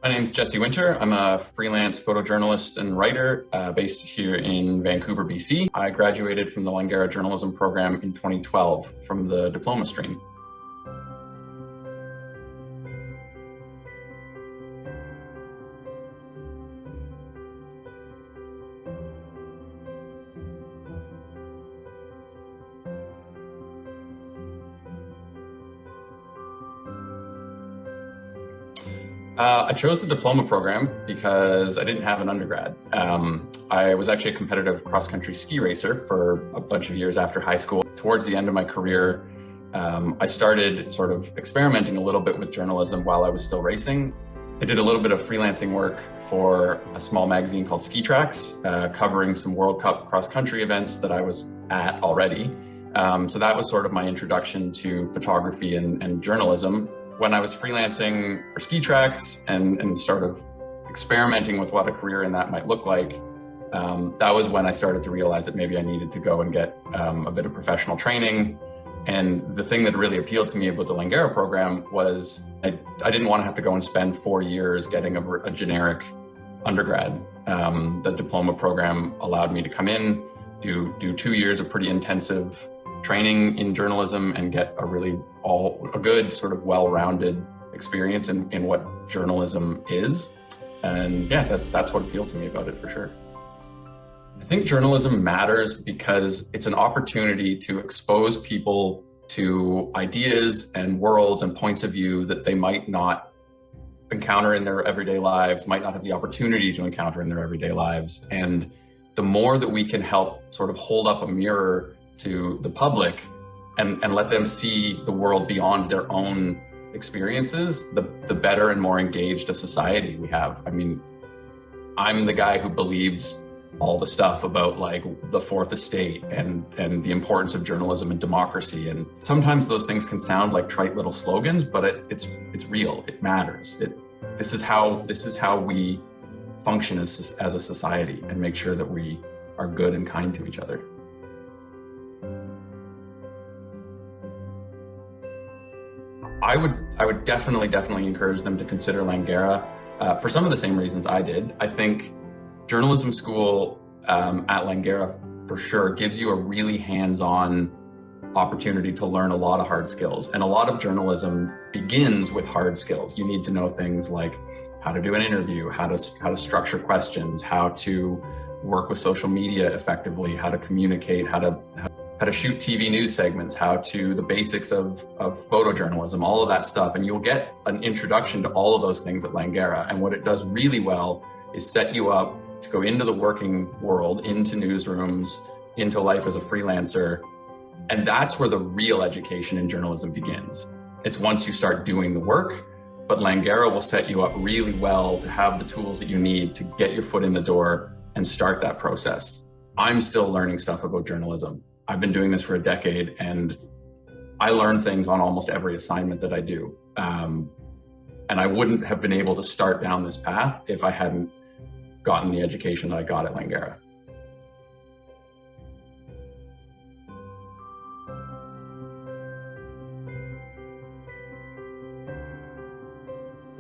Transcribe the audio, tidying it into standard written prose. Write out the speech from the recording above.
My name is Jesse Winter. I'm a freelance photojournalist and writer based here in Vancouver, BC. I graduated from the Langara journalism program in 2012 from the diploma stream. I chose the diploma program because I didn't have an undergrad. I was actually a competitive cross-country ski racer for a bunch of years after high school. Towards the end of my career, I started sort of experimenting a little bit with journalism while I was still racing. I did a little bit of freelancing work for a small magazine called Ski Tracks, covering some World Cup cross-country events that I was at already. So that was sort of my introduction to photography and journalism. When I was freelancing for Ski Tracks and sort of experimenting with what a career in that might look like, that was when I started to realize that maybe I needed to go and get a bit of professional training. And the thing that really appealed to me about the Langara program was I didn't want to have to go and spend 4 years getting a generic undergrad. The diploma program allowed me to come in, do 2 years of pretty intensive training in journalism and get a good sort of well-rounded experience in what journalism is. And yeah, that's what appealed to me about it for sure. I think journalism matters because it's an opportunity to expose people to ideas and worlds and points of view that they might not encounter in their everyday lives, might not have the opportunity to encounter in their everyday lives. And the more that we can help sort of hold up a mirror to the public and let them see the world beyond their own experiences, the better and more engaged a society we have. I mean, I'm the guy who believes all the stuff about like the Fourth Estate and the importance of journalism and democracy. And sometimes those things can sound like trite little slogans, but it's real. It matters. This is how we function as a society and make sure that we are good and kind to each other. I would definitely encourage them to consider Langara for some of the same reasons I did. I think journalism school at Langara for sure gives you a really hands-on opportunity to learn a lot of hard skills. And a lot of journalism begins with hard skills. You need to know things like how to do an interview, how to structure questions, how to work with social media effectively, how to communicate, how to shoot TV news segments, the basics of photojournalism, all of that stuff. And you'll get an introduction to all of those things at Langara. And what it does really well is set you up to go into the working world, into newsrooms, into life as a freelancer. And that's where the real education in journalism begins. It's once you start doing the work, but Langara will set you up really well to have the tools that you need to get your foot in the door and start that process. I'm still learning stuff about journalism. I've been doing this for a decade and I learn things on almost every assignment that I do. And I wouldn't have been able to start down this path if I hadn't gotten the education that I got at Langara.